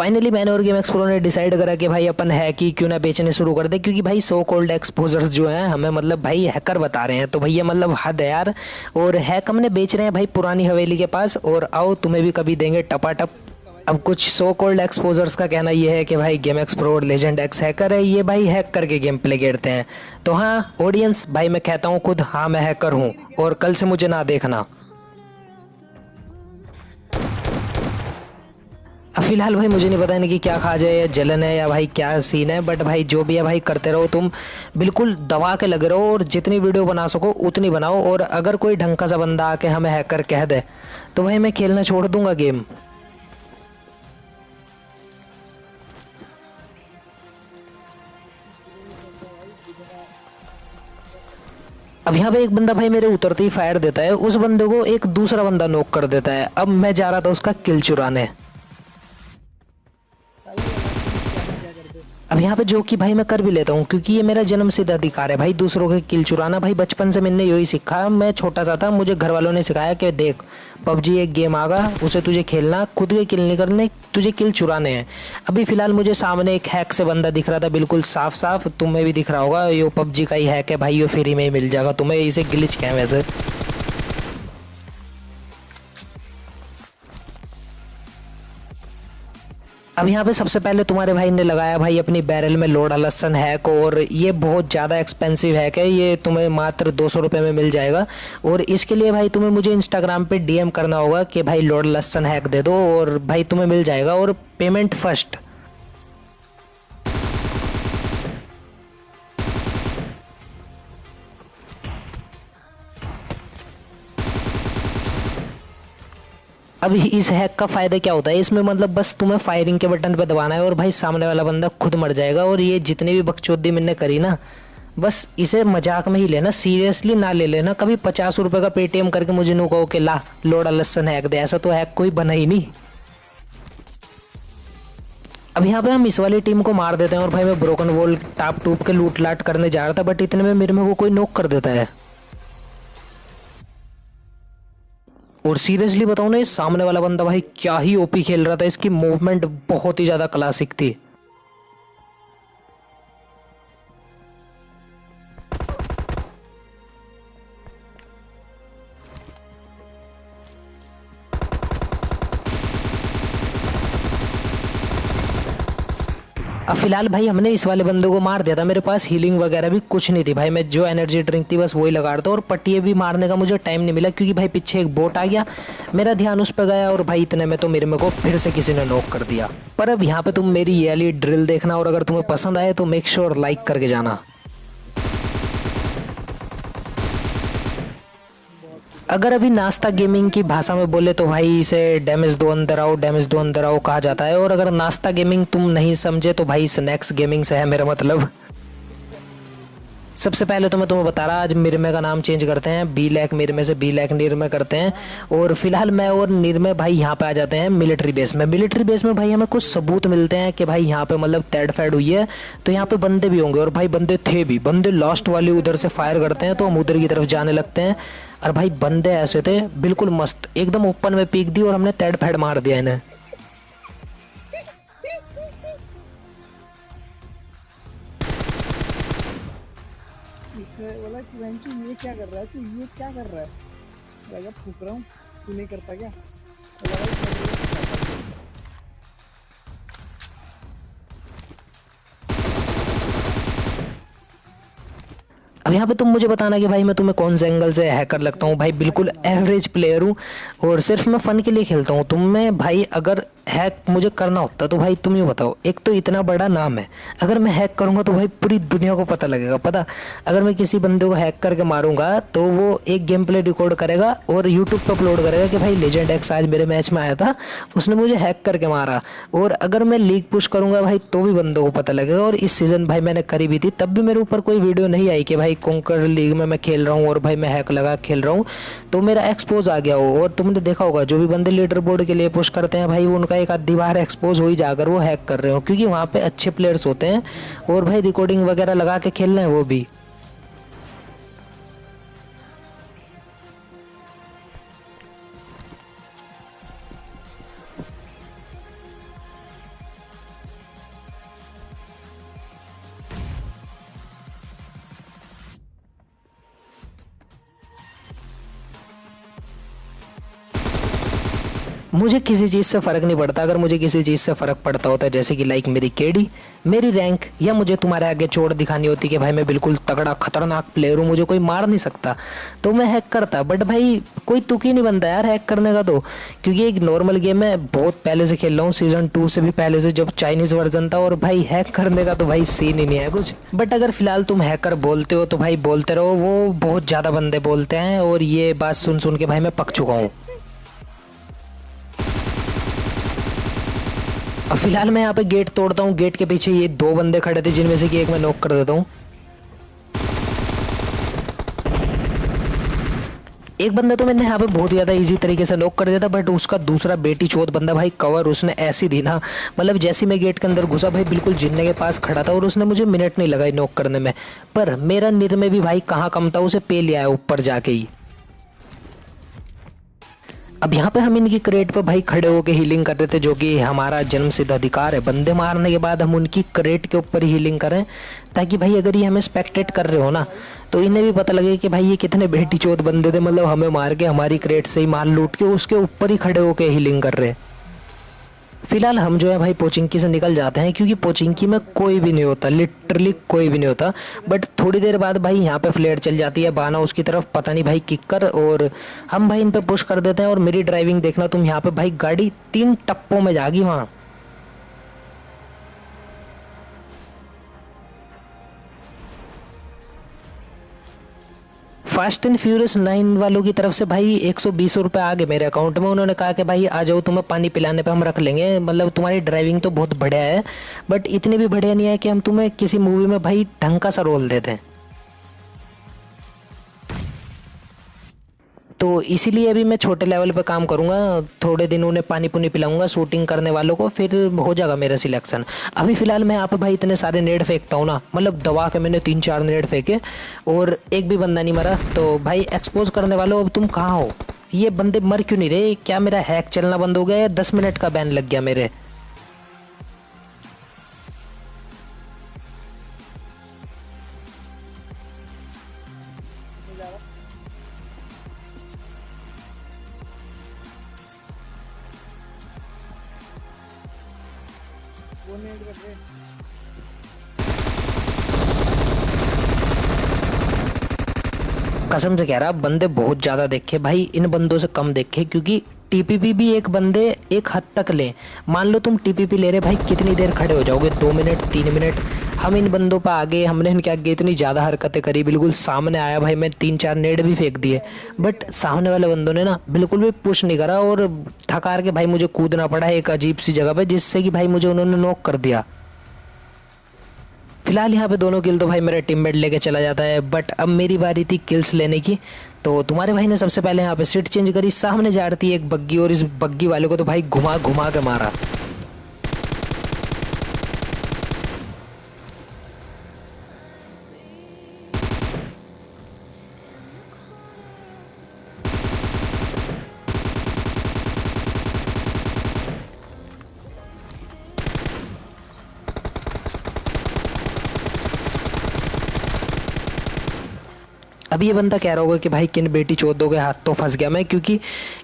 Finally मैंने और game explorer ने डिसाइड करा कि भाई अपन हैक ही क्यों ना बेचने शुरू कर दे, क्योंकि भाई सो कॉल्ड एक्सपोजर्स जो हैं हमें मतलब भाई हैकर बता रहे हैं, तो भैया मतलब हद है यार। और हैक हमने बेच रहे हैं भाई पुरानी हवेली के पास, और आओ तुम्हें भी कभी देंगे टपाटप। अब कुछ सो कॉल्ड एक्सपोजर्स का कहना ये है कि भाई game explorer legend x hacker है, ये भाई हैक करके गेम प्ले खेलते हैं। तो हाँ ऑडियंस, भाई मैं कहता हूँ खुद, हाँ मैं हैकर हूँ, और कल से मुझे ना देखना। अब फिलहाल भाई मुझे नहीं पता नहीं कि क्या खा जाए, या जलन है या भाई क्या सीन है, बट भाई जो भी है भाई करते रहो, तुम बिल्कुल दबा के लगे रहो, और जितनी वीडियो बना सको उतनी बनाओ। और अगर कोई ढंग का सा बंदा आके हमें हैकर कह दे तो भाई मैं खेलना छोड़ दूंगा गेम। अब यहाँ पे एक बंदा भाई मेरे उतरते ही फायर देता है, उस बंदे को एक दूसरा बंदा नॉक कर देता है। अब मैं जा रहा था उसका किल चुराने। अब यहाँ पे जो कि भाई मैं कर भी लेता हूँ, क्योंकि ये मेरा जन्म सिद्ध अधिकार है भाई दूसरों के किल चुराना। भाई बचपन से मैंने यही सीखा, मैं छोटा सा था, मुझे घर वालों ने सिखाया कि देख पबजी एक गेम आगा, उसे तुझे खेलना, खुद के किल नहीं करने, तुझे किल चुराने हैं। अभी फिलहाल मुझे सामने एक हैक से बंदा दिख रहा था, बिल्कुल साफ साफ, तुम्हें भी दिख रहा होगा, ये पबजी का ही हैक है भाई, ये फ्री में ही मिल जाएगा तुम्हें, इसे ग्लिच क्या है वैसे। अब यहाँ पे सबसे पहले तुम्हारे भाई ने लगाया भाई अपनी बैरल में लोड लहसन हैक, और ये बहुत ज़्यादा एक्सपेंसिव हैक है, ये तुम्हें मात्र 200 रुपये में मिल जाएगा। और इसके लिए भाई तुम्हें मुझे इंस्टाग्राम पे डीएम करना होगा कि भाई लोड लहसन हैक दे दो, और भाई तुम्हें मिल जाएगा, और पेमेंट फर्स्ट। अब इस हैक का फ़ायदा क्या होता है इसमें, मतलब बस तुम्हें फायरिंग के बटन पे दबाना है और भाई सामने वाला बंदा खुद मर जाएगा। और ये जितनी भी बकचोदी मैंने करी ना, बस इसे मजाक में ही लेना, सीरियसली ना ले लेना कभी। 50 रुपये का पेटीएम करके मुझे नो कहो कि ला लोड़ा लसन हैक दे, ऐसा तो हैक कोई बना ही नहीं। अब यहाँ पे हम इस वाली टीम को मार देते हैं, और भाई मैं ब्रोकन वॉल टाप टूप के लूट लाट करने जा रहा था, बट इतने में मेरे में वो कोई नॉक कर देता है। और सीरियसली बताऊं ना, इस सामने वाला बंदा भाई क्या ही ओपी खेल रहा था, इसकी मूवमेंट बहुत ही ज्यादा क्लासिक थी। अब फिलहाल भाई हमने इस वाले बंदे को मार दिया था, मेरे पास हीलिंग वगैरह भी कुछ नहीं थी भाई, मैं जो एनर्जी ड्रिंक थी बस वही लगा रहा था, और पट्टिए भी मारने का मुझे टाइम नहीं मिला, क्योंकि भाई पीछे एक बोट आ गया, मेरा ध्यान उस पर गया, और भाई इतने में तो मेरे को फिर से किसी ने नॉक कर दिया। पर अब यहाँ पे तुम मेरी ये वाली ड्रिल देखना, और अगर तुम्हें पसंद आए तो मेक श्योर लाइक करके जाना। अगर अभी नाश्ता गेमिंग की भाषा में बोले तो भाई इसे डैमेज दो अंदर आओ, डैमेज दो अंदर आओ कहा जाता है। और अगर नाश्ता गेमिंग तुम नहीं समझे तो भाई स्नैक्स गेमिंग से है मेरा मतलब। सबसे पहले तो मैं तुम्हें बता रहा, आज मिरमे का नाम चेंज करते हैं, बी लैक मिरमे से बी लैक निर्मे करते हैं। और फिलहाल मैं और निर्मे भाई यहाँ पे आ जाते हैं मिलिट्री बेस में। मिलिट्री बेस में भाई हमें कुछ सबूत मिलते हैं कि भाई यहाँ पे मतलब तैड फैड हुई है, तो यहाँ पे बंदे भी होंगे, और भाई बंदे थे भी, बंदे लास्ट वाले उधर से फायर करते हैं, तो हम उधर की तरफ जाने लगते हैं। और भाई बंदे ऐसे थे बिल्कुल मस्त, एकदम ओपन में पीक दी, और हमने तैड फैड मार दिया इन्हें। इसने बोला कि वेंचू ये क्या कर रहा है, तू ये क्या कर रहा है। लगा फूक रहा हूँ, तू नहीं करता क्या। बोला भाई मैं तेरे को सिखाता हूँ। अब यहाँ पे तुम मुझे बताना कि भाई मैं तुम्हें कौन से एंगल से हैकर लगता हूँ। भाई बिल्कुल एवरेज प्लेयर हूँ, और सिर्फ मैं फ़न के लिए खेलता हूँ। तुम में भाई अगर हैक मुझे करना होता तो भाई तुम ही बताओ, एक तो इतना बड़ा नाम है, अगर मैं हैक करूँगा तो भाई पूरी दुनिया को पता लगेगा। पता, अगर मैं किसी बंदे को हैक करके मारूंगा तो वो एक गेम प्ले रिकॉर्ड करेगा और यूट्यूब पर अपलोड करेगा कि भाई लेजेंड एक्स आज मेरे मैच में आया था, उसने मुझे हैक करके मारा। और अगर मैं लीग पुश करूंगा भाई तो भी बंदों को पता लगेगा। और इस सीज़न भाई मैंने करी भी थी, तब भी मेरे ऊपर कोई वीडियो नहीं आई कि भाई कॉन्कर लीग में मैं खेल रहा हूँ और भाई मैं हैक लगा खेल रहा हूँ, तो मेरा एक्सपोज आ गया हो। और तुमने देखा होगा जो भी बंदे लीडर बोर्ड के लिए पुश करते हैं भाई, उनका एक आधी बार एक्सपोज हो ही जाकर वो हैक कर रहे हो, क्योंकि वहाँ पे अच्छे प्लेयर्स होते हैं और भाई रिकॉर्डिंग वगैरह लगा के खेल रहे हैं वो भी। मुझे किसी चीज़ से फ़र्क नहीं पड़ता। अगर मुझे किसी चीज़ से फ़र्क पड़ता होता है जैसे कि लाइक मेरी केडी, मेरी रैंक, या मुझे तुम्हारे आगे चोट दिखानी होती कि भाई मैं बिल्कुल तगड़ा खतरनाक प्लेयर हूँ, मुझे कोई मार नहीं सकता, तो मैं हैक करता। बट भाई कोई तुक ही नहीं बनता यार हैक करने का, तो क्योंकि एक नॉर्मल गेम है, बहुत पहले से खेल रहा हूँ, सीज़न 2 से भी पहले से, जब चाइनीज़ वर्जन था, और भाई हैक करने का तो भाई सीन ही नहीं है कुछ। बट अगर फिलहाल तुम हैकर बोलते हो तो भाई बोलते रहो, वो बहुत ज़्यादा बंदे बोलते हैं, और ये बात सुन सुन के भाई मैं पक चुका हूँ। अब फिलहाल मैं यहाँ पे गेट तोड़ता हूँ। गेट के पीछे ये 2 बंदे खड़े थे जिनमें से कि एक मैं नॉक कर देता हूँ। एक बंदा तो मैंने यहाँ पे बहुत ज़्यादा इजी तरीके से नॉक कर दिया था, बट उसका दूसरा बेटी चौथ बंदा भाई कवर उसने ऐसी दी ना, मतलब जैसे मैं गेट के अंदर घुसा भाई बिल्कुल जिन्ने के पास खड़ा था, और उसने मुझे मिनट नहीं लगाई नॉक करने में। पर मेरा निर में भी भाई कहाँ कम था, उसे पे लिया है ऊपर जाके ही। अब यहाँ पे हम इनकी क्रेट पे भाई खड़े होके हीलिंग कर रहे थे, जो कि हमारा जन्मसिद्ध अधिकार है। बंदे मारने के बाद हम उनकी क्रेट के ऊपर ही हीलिंग करें, ताकि भाई अगर ये हमें स्पेक्टेट कर रहे हो ना, तो इन्हें भी पता लगे कि भाई ये कितने बेटी चोद बंदे थे, मतलब हमें मार के हमारी क्रेट से ही माल लूट के उसके ऊपर ही खड़े होके हीलिंग कर रहे हैं। फिलहाल हम जो है भाई पोचिंकी से निकल जाते हैं, क्योंकि पोचिंकी में कोई भी नहीं होता, लिटरली कोई भी नहीं होता। बट थोड़ी देर बाद भाई यहाँ पे फ्लेयर चल जाती है, बाना उसकी तरफ, पता नहीं भाई किक कर, और हम भाई इन पे पुश कर देते हैं। और मेरी ड्राइविंग देखना तुम, यहाँ पे भाई गाड़ी 3 टप्पों में जागी वहाँ। फास्ट एंड फ्यूरियस 9 वालों की तरफ से भाई 120 रुपये आ गए मेरे अकाउंट में। उन्होंने कहा कि भाई आ जाओ, तुम्हें पानी पिलाने पे हम रख लेंगे, मतलब तुम्हारी ड्राइविंग तो बहुत बढ़िया है, बट इतनी भी बढ़िया नहीं है कि हम तुम्हें किसी मूवी में भाई ढंग का सा रोल देते हैं। तो इसीलिए अभी मैं छोटे लेवल पे काम करूंगा, थोड़े दिन उन्हें पानी पुनी पिलाऊंगा शूटिंग करने वालों को, फिर हो जाएगा मेरा सिलेक्शन। अभी फ़िलहाल मैं यहाँ पे भाई इतने सारे नेड फेंकता हूँ ना, मतलब दबा के मैंने 3-4 नेड फेंके और एक भी बंदा नहीं मरा। तो भाई एक्सपोज करने वालों, अब तुम कहाँ हो? ये बंदे मर क्यों नहीं रहे? क्या मेरा हैक चलना बंद हो गया या 10 मिनट का बैन लग गया मेरे? वो नेट कर रहे। कसम से कह रहा, बंदे बहुत ज़्यादा देखे भाई, इन बंदों से कम देखे, क्योंकि टीपीपी भी एक बंदे एक हद तक ले। मान लो तुम टीपीपी ले रहे भाई, कितनी देर खड़े हो जाओगे? 2 मिनट 3 मिनट। हम इन बंदों पर आगे, हमने इनके आगे इतनी ज़्यादा हरकतें करी, बिल्कुल सामने आया भाई, मैं 3-4 नेड भी फेंक दिए, बट सामने वाले बंदों ने ना बिल्कुल भी पुश नहीं करा, और थकार के भाई मुझे कूदना पड़ा एक अजीब सी जगह पे, जिससे कि भाई मुझे उन्होंने नॉक कर दिया। फिलहाल यहाँ पे दोनों किल तो भाई मेरा टीममेट लेके चला जाता है, बट अब मेरी बारी थी किल्स लेने की। तो तुम्हारे भाई ने सबसे पहले यहाँ पे सीट चेंज करी, सामने जा रही थी एक बग्गी, और इस बग्गी वाले को तो भाई घुमा घुमा के मारा। अब ये बंदा कह रहा होगा कि भाई किन बेटी चौधों के हाथ तो फंस गया मैं, क्योंकि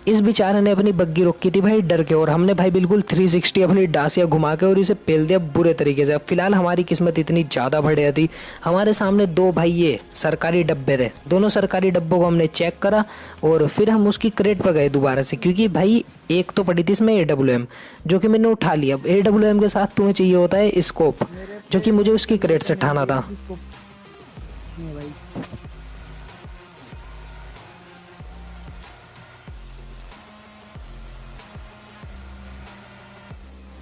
इस बेचारे ने अपनी बग्गी रोकी थी भाई डर के, और हमने भाई बिल्कुल 360 अपनी डासिया घुमा के और इसे पेल दिया बुरे तरीके से। अब फिलहाल हमारी किस्मत इतनी ज़्यादा बढ़िया थी, हमारे सामने 2 भाई ये सरकारी डब्बे थे, दोनों सरकारी डब्बों को हमने चेक करा, और फिर हम उसकी क्रेट पर गए दोबारा से, क्योंकि भाई एक तो पड़ी थी इसमें AWM, जो कि मैंने उठा लिया। अब AWM के साथ तुम्हें चाहिए होता है स्कोप, जो कि मुझे उसकी क्रेट से उठाना था। नहीं भाई,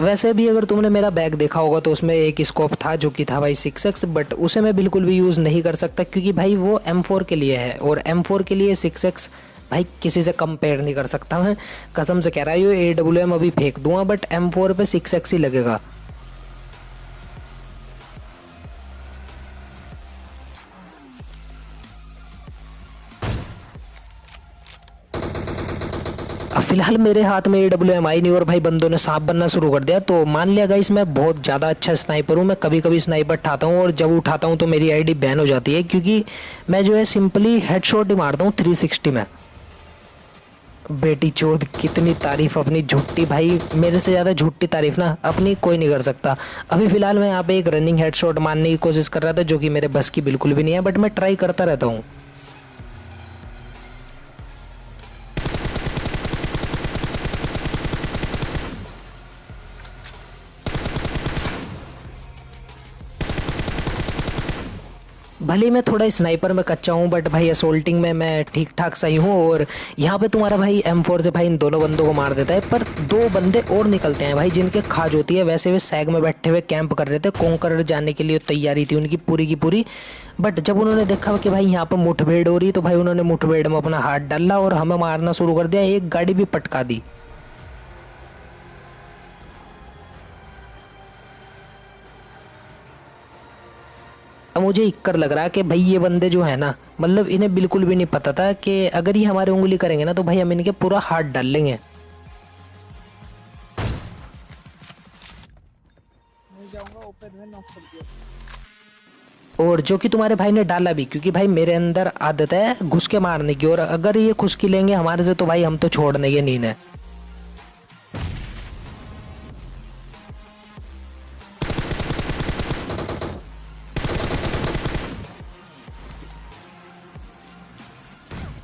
वैसे भी अगर तुमने मेरा बैग देखा होगा तो उसमें एक स्कोप था, जो कि था भाई 6x, बट उसे मैं बिल्कुल भी यूज़ नहीं कर सकता, क्योंकि भाई वो M4 के लिए है, और M4 के लिए 6x भाई किसी से कंपेयर नहीं कर सकता मैं, कसम से कह रहा हूँ। ये AWM अभी फेंक दूंगा, बट M4 पे 6x ही लगेगा। अब फिलहाल मेरे हाथ में AWM आई नहीं, और भाई बंदों ने सांप बनना शुरू कर दिया। तो मान लिया गाइस, मैं बहुत ज़्यादा अच्छा स्नाइपर हूँ, मैं कभी कभी स्नाइपर उठाता हूँ, और जब उठाता हूँ तो मेरी आईडी बैन हो जाती है, क्योंकि मैं जो है सिंपली हेडशॉट ही मारता हूँ 360 में। बेटी चोद कितनी तारीफ अपनी झूठी, भाई मेरे से ज़्यादा झूठी तारीफ ना अपनी कोई नहीं कर सकता। अभी फ़िलहाल मैं यहाँ पे एक रनिंग हेडशॉट मारने की कोशिश कर रहा था जो कि मेरे बस की बिल्कुल भी नहीं है, बट मैं ट्राई करता रहता हूँ। भले ही मैं थोड़ा स्नाइपर में कच्चा हूँ बट भाई असोल्टिंग में मैं ठीक ठाक सही हूँ। और यहाँ पे तुम्हारा भाई M4 से भाई इन दोनों बंदों को मार देता है, पर दो बंदे और निकलते हैं भाई जिनके खाज होती है। वैसे वे सैग में बैठे हुए कैंप कर रहे थे, कोंकर जाने के लिए तैयारी थी उनकी पूरी की पूरी। बट जब उन्होंने देखा कि भाई यहाँ पर मुठभेड़ हो रही तो भाई उन्होंने मुठभेड़ में अपना हाथ डाला और हमें मारना शुरू कर दिया, एक गाड़ी भी पटका दी। अब मुझे इक्कर लग रहा है कि भाई ये बंदे जो है ना, मतलब इन्हें बिल्कुल भी नहीं पता था कि अगर ये हमारे उंगली करेंगे ना तो भाई हम इनके पूरा हाथ डाल लेंगे। मैं जाऊंगा ओपन में, नॉक कर दिया। और जो कि तुम्हारे भाई ने डाला भी, क्योंकि भाई मेरे अंदर आदत है घुस के मारने की, और अगर ये खुशकी लेंगे हमारे से तो भाई हम तो छोड़ने के नहीं है।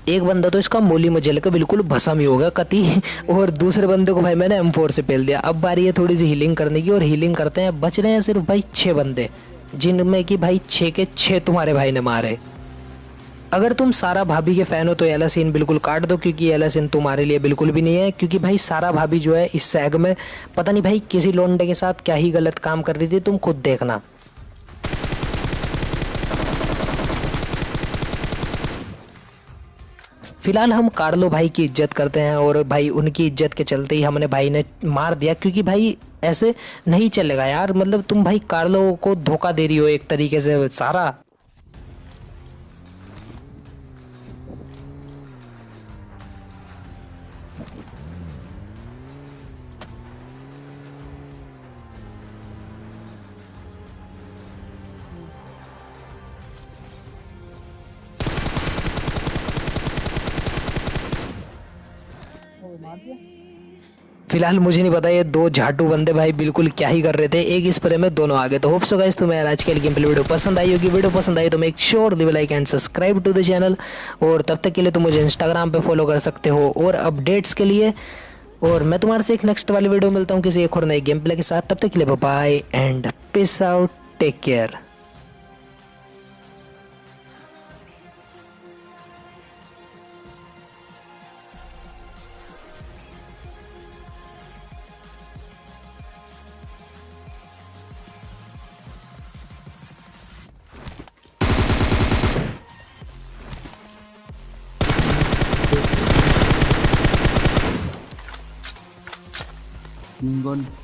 एक बंदा तो इसका मोली में जल के बिल्कुल भस्म ही होगा कति और दूसरे बंदे को भाई मैंने M4 से पेल दिया। अब बारी है थोड़ी सी हीलिंग करने की, और हीलिंग करते हैं। बच रहे हैं सिर्फ भाई 6 बंदे, जिनमें कि भाई 6 के 6 तुम्हारे भाई ने मारे। अगर तुम सारा भाभी के फैन हो तो ये सीन बिल्कुल काट दो, क्योंकि ये सीन तुम्हारे लिए बिल्कुल भी नहीं है। क्योंकि भाई सारा भाभी जो है इस सैग में पता नहीं भाई किसी लोंडे के साथ क्या ही गलत काम कर रही थी, तुम खुद देखना। फिलहाल हम कार्लो भाई की इज्जत करते हैं, और भाई उनकी इज्जत के चलते ही हमने भाई ने मार दिया। क्योंकि भाई ऐसे नहीं चलेगा यार, मतलब तुम भाई कार्लो को धोखा दे रही हो एक तरीके से सारा। ओ मार दिया। फिलहाल मुझे नहीं पता ये दो झाटू बंदे भाई बिल्कुल क्या ही कर रहे थे, एक स्प्रे में दोनों आ गए। तो होप सो गाइस तुम्हें यार आज के लिए गेम प्ले वीडियो पसंद आई होगी। वीडियो पसंद आई तो make sure leave like and subscribe to the channel. और तब तक के लिए तुम मुझे इंस्टाग्राम पे फॉलो कर सकते हो और अपडेट्स के लिए। और मैं तुम्हारे से एक नेक्स्ट वाली वीडियो मिलता हूँ किसी एक और नए गेम प्ले के साथ। तब तक के लिए bye and peace out, take care. Ningon.